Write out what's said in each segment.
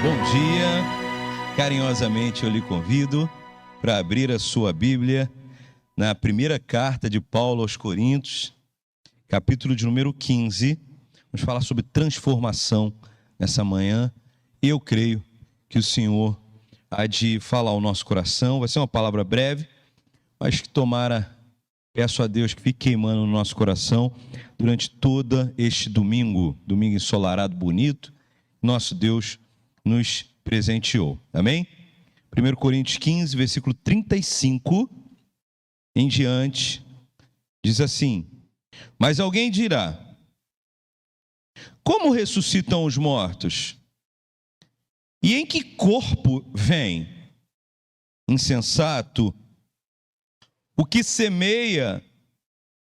Bom dia, carinhosamente eu lhe convido para abrir a sua Bíblia na primeira carta de Paulo aos Coríntios, capítulo de número 15. Vamos falar sobre transformação nessa manhã. Eu creio que o Senhor há de falar ao nosso coração. Vai ser uma palavra breve, mas que peço a Deus que fique queimando no nosso coração durante todo este domingo ensolarado, bonito. Nosso Deus nos presenteou. Amém? 1 Coríntios 15, versículo 35 em diante, diz assim: mas alguém dirá: como ressuscitam os mortos? E em que corpo vêm? Insensato, o que semeia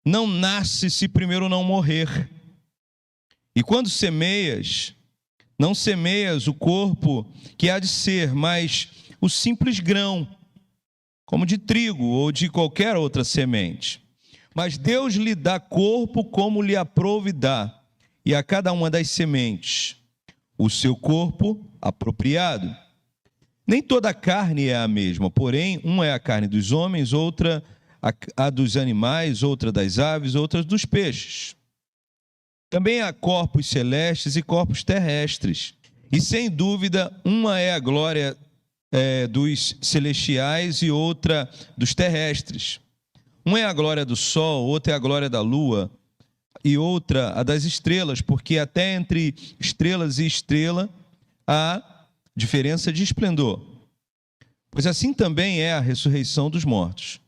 não nasce se primeiro não morrer. E quando semeias, não semeias o corpo que há de ser, mas o simples grão, como de trigo ou de qualquer outra semente. Mas Deus lhe dá corpo como lhe aprouve dar, e a cada uma das sementes o seu corpo apropriado. Nem toda a carne é a mesma, porém, uma é a carne dos homens, outra a dos animais, outra das aves, outra dos peixes. Também há corpos celestes e corpos terrestres. E sem dúvida, uma é a glória dos celestiais e outra dos terrestres. Uma é a glória do sol, outra é a glória da lua, e outra a das estrelas, porque até entre estrelas e estrela há diferença de esplendor. Pois assim também é a ressurreição dos mortos.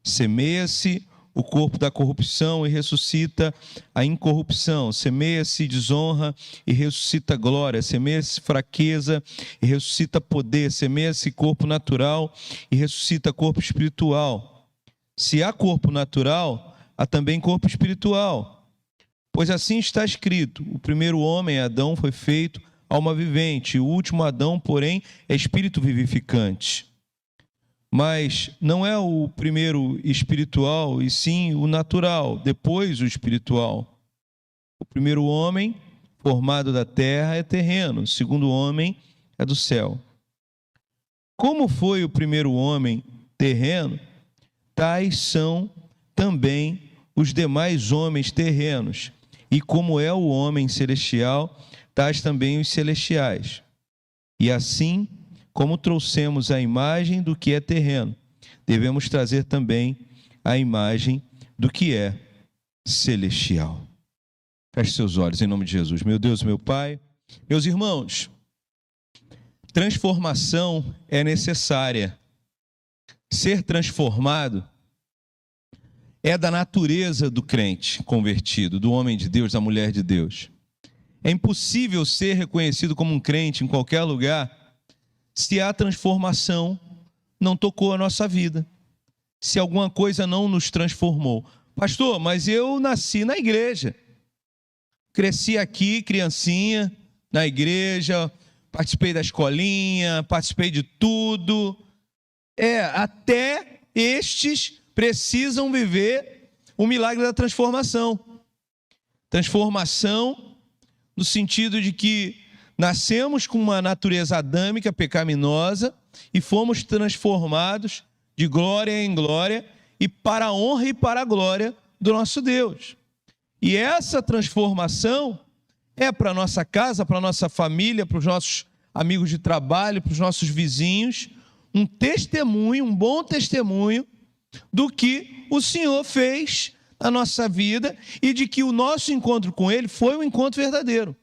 Semeia-se o corpo da corrupção e ressuscita a incorrupção. Semeia-se desonra e ressuscita glória. Semeia-se fraqueza e ressuscita poder. Semeia-se corpo natural e ressuscita corpo espiritual. Se há corpo natural, há também corpo espiritual. Pois assim está escrito: o primeiro homem, Adão, foi feito alma vivente, e o último Adão, porém, é espírito vivificante. Mas não é o primeiro espiritual, e sim o natural, depois o espiritual. O primeiro homem, formado da terra, é terreno, o segundo homem é do céu. Como foi o primeiro homem terreno, tais são também os demais homens terrenos. E como é o homem celestial, tais também os celestiais. E assim, como trouxemos a imagem do que é terreno, devemos trazer também a imagem do que é celestial. Feche seus olhos em nome de Jesus. Meu Deus, meu Pai, meus irmãos, transformação é necessária. Ser transformado é da natureza do crente convertido, do homem de Deus, da mulher de Deus. É impossível ser reconhecido como um crente em qualquer lugar se a transformação não tocou a nossa vida, se alguma coisa não nos transformou. Pastor, mas eu nasci na igreja, cresci aqui, criancinha, na igreja, participei da escolinha, participei de tudo. Até estes precisam viver o milagre da transformação. Transformação no sentido de que nascemos com uma natureza adâmica, pecaminosa, e fomos transformados de glória em glória e para a honra e para a glória do nosso Deus. E essa transformação é para a nossa casa, para a nossa família, para os nossos amigos de trabalho, para os nossos vizinhos, um testemunho, um bom testemunho do que o Senhor fez na nossa vida e de que o nosso encontro com Ele foi um encontro verdadeiro.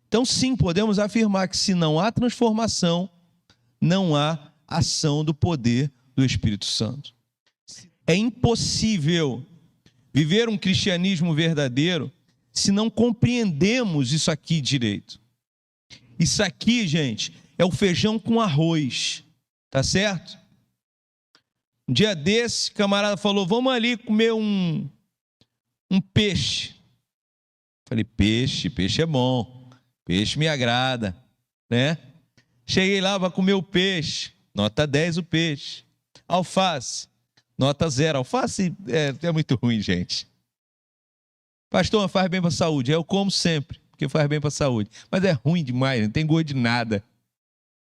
Então, sim, podemos afirmar que se não há transformação, não há ação do poder do Espírito Santo. É impossível viver um cristianismo verdadeiro se não compreendemos isso aqui direito. Isso aqui, gente, é o feijão com arroz, tá certo? Um dia desse, o camarada falou: vamos ali comer um peixe. Falei: peixe é bom. Peixe me agrada, né? Cheguei lá para comer o peixe, nota 10 o peixe. Alface, nota 0. Alface é muito ruim, gente. Pastor, faz bem para a saúde. Eu como sempre, porque faz bem para a saúde. Mas é ruim demais, não tem gosto de nada.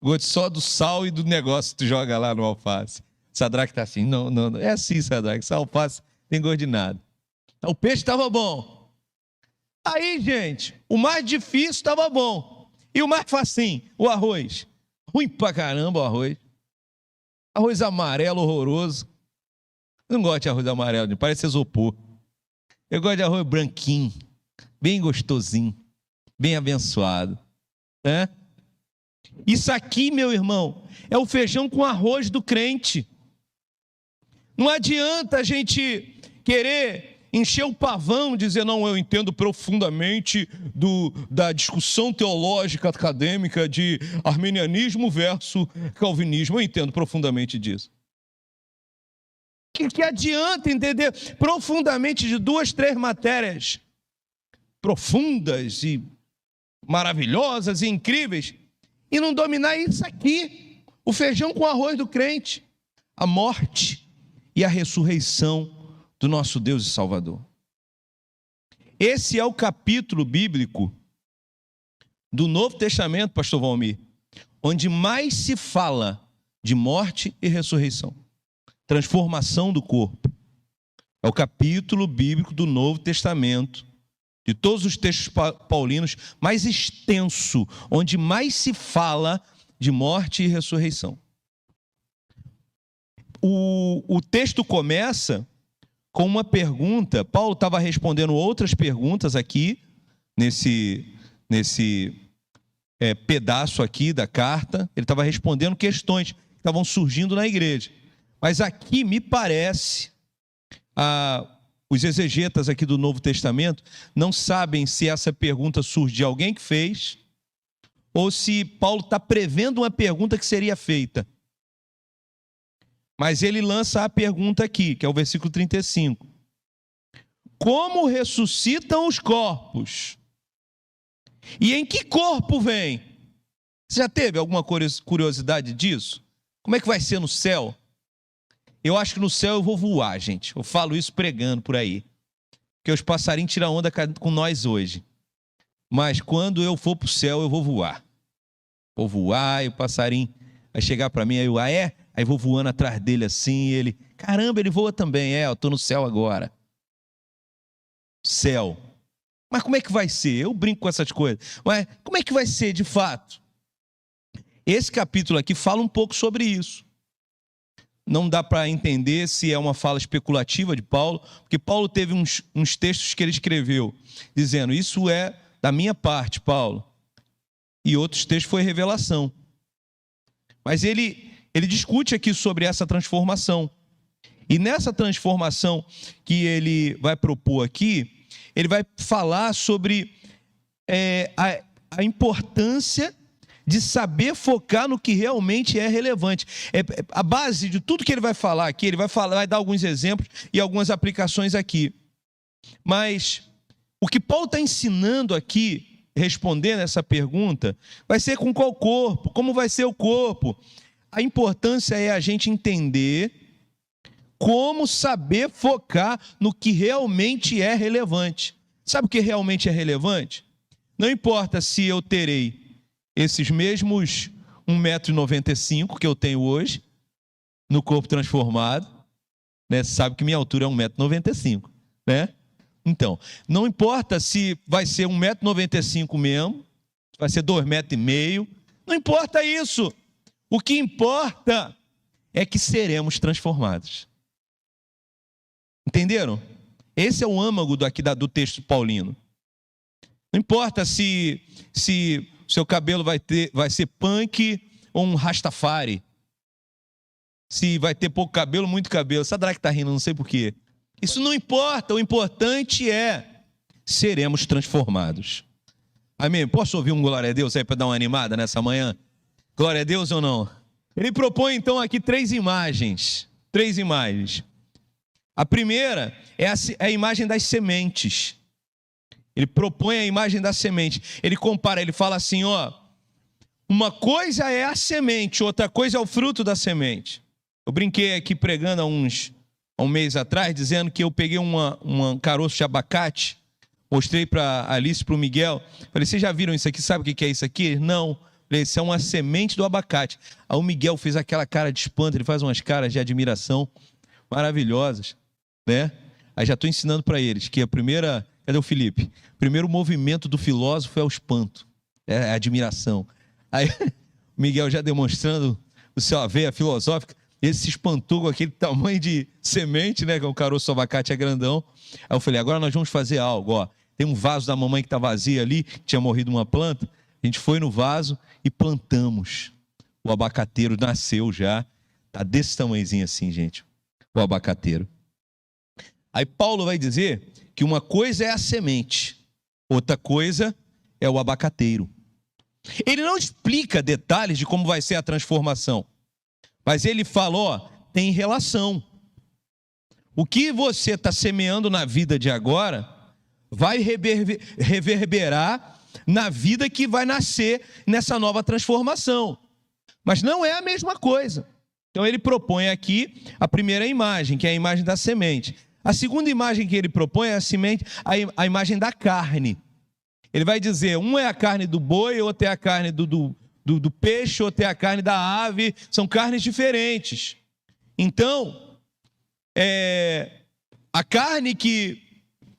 Gosto só do sal e do negócio que tu joga lá no alface. Sadraque está assim, não, é assim, Sadraque, essa alface tem gosto de nada. O peixe estava bom. Aí, gente, o mais difícil estava bom. E o mais facinho, o arroz. Ruim pra caramba o arroz. Arroz amarelo horroroso. Eu não gosto de arroz amarelo, parece isopor. Eu gosto de arroz branquinho, bem gostosinho, bem abençoado. Né? Isso aqui, meu irmão, é o feijão com arroz do crente. Não adianta a gente querer encher o pavão, dizer, não, eu entendo profundamente da discussão teológica acadêmica de arminianismo versus calvinismo. Eu entendo profundamente disso. Que adianta entender profundamente de 2, 3 matérias profundas e maravilhosas e incríveis e não dominar isso aqui, o feijão com arroz do crente, a morte e a ressurreição do nosso Deus e Salvador. Esse é o capítulo bíblico do Novo Testamento, pastor Valmir, onde mais se fala de morte e ressurreição, transformação do corpo. É o capítulo bíblico do Novo Testamento, de todos os textos paulinos, mais extenso, onde mais se fala de morte e ressurreição. O texto começa com uma pergunta. Paulo estava respondendo outras perguntas aqui, nesse pedaço aqui da carta. Ele estava respondendo questões que estavam surgindo na igreja. Mas aqui me parece, os exegetas aqui do Novo Testamento não sabem se essa pergunta surge de alguém que fez, ou se Paulo está prevendo uma pergunta que seria feita. Mas ele lança a pergunta aqui, que é o versículo 35. Como ressuscitam os corpos? E em que corpo vem? Você já teve alguma curiosidade disso? Como é que vai ser no céu? Eu acho que no céu eu vou voar, gente. Eu falo isso pregando por aí. Porque os passarinhos tiram onda com nós hoje. Mas quando eu for para o céu, eu vou voar. Vou voar e o passarinho vai chegar para mim, aí eu, Aí vou voando atrás dele assim, e ele, caramba, ele voa também. Eu estou no céu agora. Céu. Mas como é que vai ser? Eu brinco com essas coisas. Mas como é que vai ser de fato? Esse capítulo aqui fala um pouco sobre isso. Não dá para entender se é uma fala especulativa de Paulo, porque Paulo teve uns textos que ele escreveu, dizendo, isso é da minha parte, Paulo. E outros textos foi revelação. Mas ele discute aqui sobre essa transformação. E nessa transformação que ele vai propor aqui, ele vai falar sobre a importância de saber focar no que realmente é relevante. A base de tudo que ele vai falar aqui, ele vai dar alguns exemplos e algumas aplicações aqui. Mas o que Paulo está ensinando aqui, respondendo essa pergunta, vai ser com qual corpo? Como vai ser o corpo? A importância é a gente entender como saber focar no que realmente é relevante. Sabe o que realmente é relevante? Não importa se eu terei esses mesmos 1,95 m que eu tenho hoje, no corpo transformado, né? Você sabe que minha altura é 1,95 m, né? Então, não importa se vai ser 1,95 m mesmo, se vai ser 2,5 m, não importa isso. O que importa é que seremos transformados. Entenderam? Esse é o âmago do texto paulino. Não importa se seu cabelo vai ser punk ou um rastafari. Se vai ter pouco cabelo, muito cabelo. Sadraque está rindo, não sei porquê. Isso não importa. O importante é seremos transformados. Amém? Posso ouvir um glória a Deus aí para dar uma animada nessa manhã? Glória a Deus ou não? Ele propõe então aqui 3 imagens. 3 imagens. A primeira é a imagem das sementes. Ele propõe a imagem da semente. Ele compara, ele fala assim, uma coisa é a semente, outra coisa é o fruto da semente. Eu brinquei aqui pregando há um mês atrás, dizendo que eu peguei um caroço de abacate, mostrei para Alice e para o Miguel, falei, vocês já viram isso aqui? Sabe o que é isso aqui? Não. Isso é uma semente do abacate. Aí o Miguel fez aquela cara de espanto, ele faz umas caras de admiração maravilhosas, né? Aí já estou ensinando para eles que a primeira... Cadê o Felipe? O primeiro movimento do filósofo é o espanto, é a admiração. Aí o Miguel já demonstrando o seu veia filosófica, ele se espantou com aquele tamanho de semente, né? Que o caroço do abacate é grandão. Aí eu falei, agora nós vamos fazer algo, ó. Tem um vaso da mamãe que está vazio ali, que tinha morrido uma planta. A gente foi no vaso e plantamos. O abacateiro nasceu já. Está desse tamanhozinho assim, gente. O abacateiro. Aí Paulo vai dizer que uma coisa é a semente, outra coisa é o abacateiro. Ele não explica detalhes de como vai ser a transformação, mas ele fala, ó, tem relação. O que você está semeando na vida de agora vai reverberar na vida que vai nascer nessa nova transformação. Mas não é a mesma coisa. Então ele propõe aqui a primeira imagem, que é a imagem da semente. A segunda imagem que ele propõe é a imagem da carne. Ele vai dizer, um é a carne do boi, outro é a carne do peixe, outro é a carne da ave. São carnes diferentes. Então, a carne que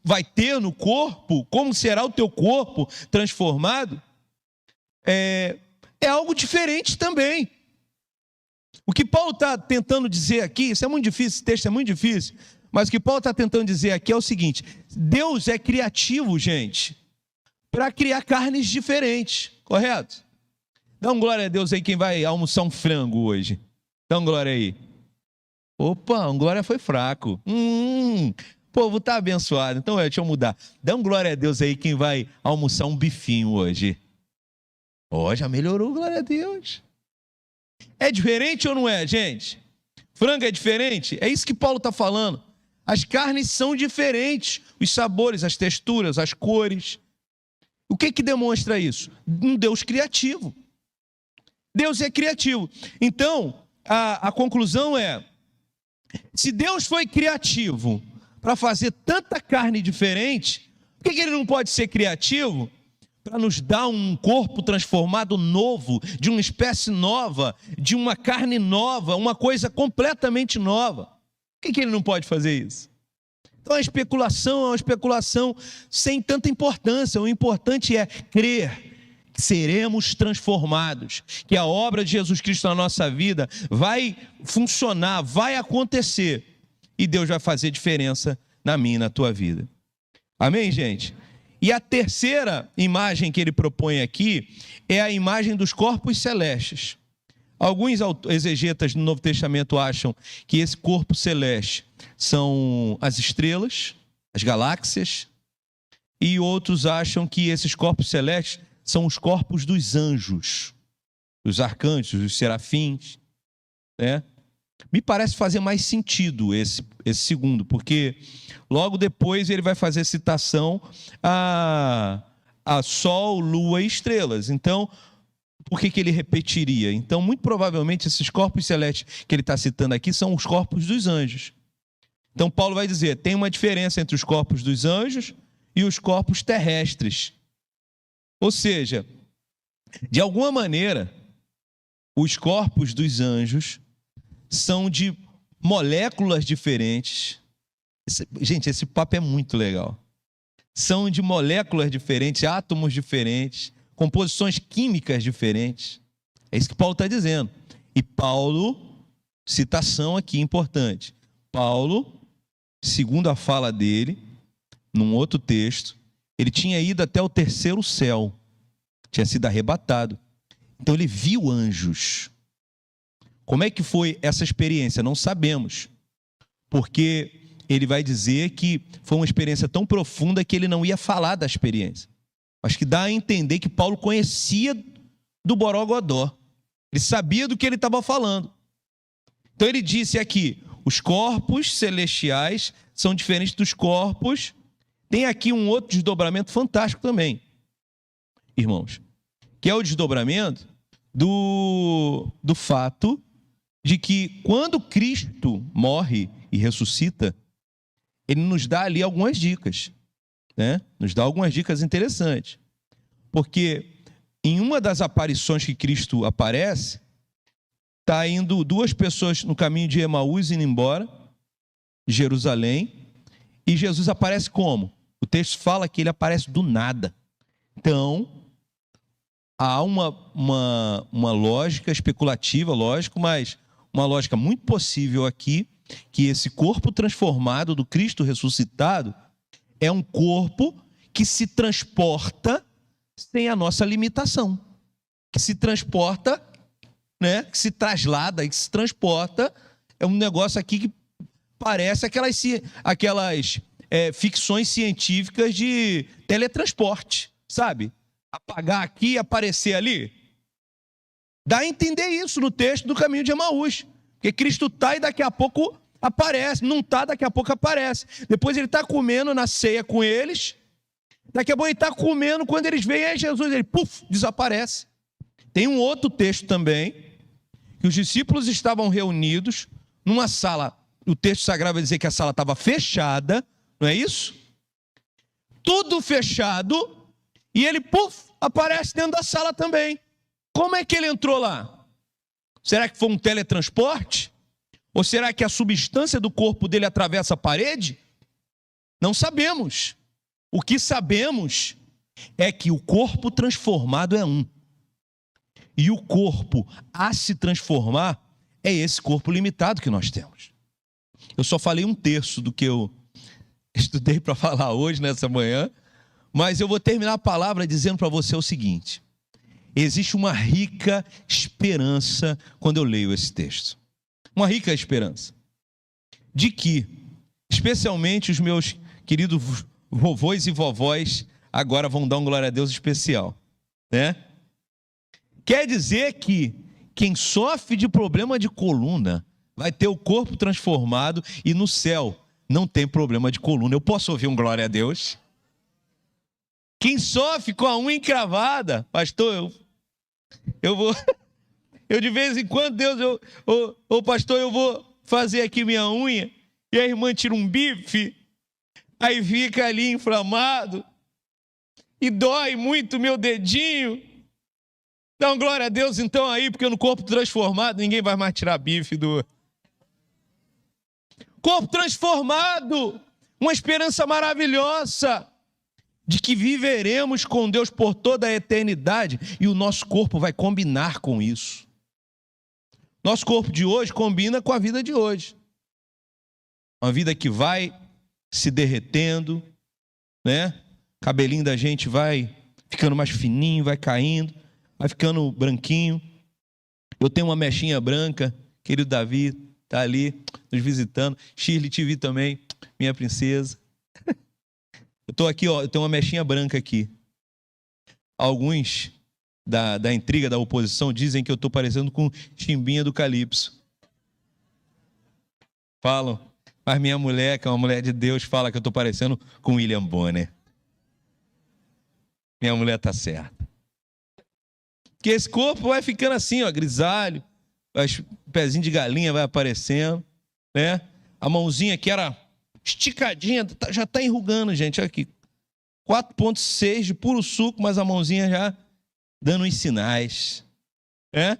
vai ter no corpo, como será o teu corpo transformado, é algo diferente também. O que Paulo está tentando dizer aqui, isso é muito difícil, esse texto é muito difícil, mas o que Paulo está tentando dizer aqui é o seguinte: Deus é criativo, gente, para criar carnes diferentes, correto? Dá um glória a Deus aí quem vai almoçar um frango hoje. Dá um glória aí. Opa, um glória foi fraco. O povo está abençoado. Então, deixa eu mudar. Dá um glória a Deus aí quem vai almoçar um bifinho hoje. Já melhorou, glória a Deus. É diferente ou não é, gente? Frango é diferente? É isso que Paulo está falando. As carnes são diferentes. Os sabores, as texturas, as cores. O que demonstra isso? Um Deus criativo. Deus é criativo. Então, a conclusão é, se Deus foi criativo para fazer tanta carne diferente, por que ele não pode ser criativo para nos dar um corpo transformado novo, de uma espécie nova, de uma carne nova, uma coisa completamente nova? Por que ele não pode fazer isso? Então a especulação é uma especulação sem tanta importância. O importante é crer que seremos transformados, que a obra de Jesus Cristo na nossa vida vai funcionar, vai acontecer, e Deus vai fazer diferença na minha e na tua vida. Amém, gente? E a terceira imagem que ele propõe aqui é a imagem dos corpos celestes. Alguns exegetas do Novo Testamento acham que esse corpo celeste são as estrelas, as galáxias, e outros acham que esses corpos celestes são os corpos dos anjos, dos arcanjos, dos serafins, né? Me parece fazer mais sentido esse segundo, porque logo depois ele vai fazer citação a Sol, Lua e estrelas. Então, por que ele repetiria? Então, muito provavelmente, esses corpos celestes que ele está citando aqui são os corpos dos anjos. Então, Paulo vai dizer, tem uma diferença entre os corpos dos anjos e os corpos terrestres. Ou seja, de alguma maneira, os corpos dos anjos são de moléculas diferentes. Gente, esse papo é muito legal. São de moléculas diferentes, átomos diferentes, composições químicas diferentes. É isso que Paulo está dizendo. E Paulo, citação aqui importante. Paulo, segundo a fala dele, num outro texto, ele tinha ido até o terceiro céu. Tinha sido arrebatado. Então ele viu anjos. Como é que foi essa experiência? Não sabemos, porque ele vai dizer que foi uma experiência tão profunda que ele não ia falar da experiência, mas que dá a entender que Paulo conhecia do Borogodó, ele sabia do que ele estava falando. Então ele disse aqui, os corpos celestiais são diferentes dos corpos. Tem aqui um outro desdobramento fantástico também, irmãos, que é o desdobramento do fato de que quando Cristo morre e ressuscita, ele nos dá ali algumas dicas, né? Nos dá algumas dicas interessantes. Porque em uma das aparições que Cristo aparece, está indo duas pessoas no caminho de Emaús indo embora, de Jerusalém, e Jesus aparece como? O texto fala que ele aparece do nada. Então, há uma lógica especulativa, lógico, mas uma lógica muito possível aqui, que esse corpo transformado do Cristo ressuscitado é um corpo que se transporta sem a nossa limitação, que se transporta, né, que se traslada, que se transporta, é um negócio aqui que parece aquelas ficções científicas de teletransporte, sabe? Apagar aqui e aparecer ali. Dá a entender isso no texto do caminho de Emaús, porque Cristo está e daqui a pouco aparece, não está, daqui a pouco aparece. Depois ele está comendo na ceia com eles, daqui a pouco ele está comendo, quando eles veem é Jesus, ele, puf, desaparece. Tem um outro texto também, que os discípulos estavam reunidos numa sala, o texto sagrado vai dizer que a sala estava fechada, não é isso? Tudo fechado, e ele, puf, aparece dentro da sala também. Como é que ele entrou lá? Será que foi um teletransporte? Ou será que a substância do corpo dele atravessa a parede? Não sabemos. O que sabemos é que o corpo transformado é um. E o corpo a se transformar é esse corpo limitado que nós temos. Eu só falei um terço do que eu estudei para falar hoje, nessa manhã, mas eu vou terminar a palavra dizendo para você o seguinte: existe uma rica esperança quando eu leio esse texto. Uma rica esperança de que, especialmente os meus queridos vovôs e vovós, agora vão dar um glória a Deus especial, né? Quer dizer que quem sofre de problema de coluna vai ter o corpo transformado e no céu não tem problema de coluna. Eu posso ouvir um glória a Deus? Quem sofre com a unha encravada, pastor, eu de vez em quando, Deus, pastor, eu vou fazer aqui minha unha, e a irmã tira um bife, aí fica ali inflamado, e dói muito meu dedinho. Dá um glória a Deus então aí, porque no corpo transformado ninguém vai mais tirar bife do... Corpo transformado, uma esperança maravilhosa de que viveremos com Deus por toda a eternidade, e o nosso corpo vai combinar com isso. Nosso corpo de hoje combina com a vida de hoje. Uma vida que vai se derretendo, né? Cabelinho da gente vai ficando mais fininho, vai caindo, vai ficando branquinho. Eu tenho uma mechinha branca, querido Davi, está ali nos visitando. Shirley, te vi também, minha princesa. Eu estou aqui, ó, eu tenho uma mechinha branca aqui. Alguns da intriga, da oposição, dizem que eu estou parecendo com Chimbinha do Calypso. Falam, mas minha mulher, que é uma mulher de Deus, fala que eu estou parecendo com William Bonner. Minha mulher está certa. Que esse corpo vai ficando assim, ó, grisalho, o pezinho de galinha vai aparecendo, né? A mãozinha que era esticadinha, já está enrugando, gente, olha aqui. 4,6 de puro suco, mas a mãozinha já dando uns sinais, né?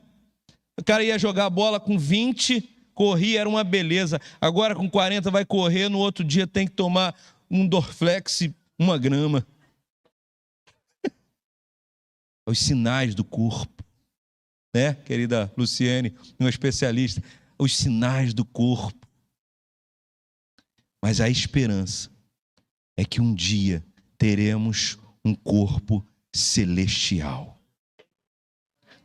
O cara ia jogar bola com 20, corria, era uma beleza. Agora com 40 vai correr, no outro dia tem que tomar um Dorflex, 1 grama. Os sinais do corpo, né, querida Luciene, uma especialista, os sinais do corpo. Mas a esperança é que um dia teremos um corpo celestial,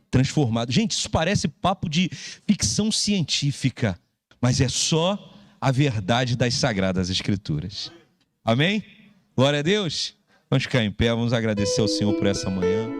transformado. Gente, isso parece papo de ficção científica, mas é só a verdade das Sagradas Escrituras. Amém? Glória a Deus. Vamos ficar em pé, vamos agradecer ao Senhor por essa manhã.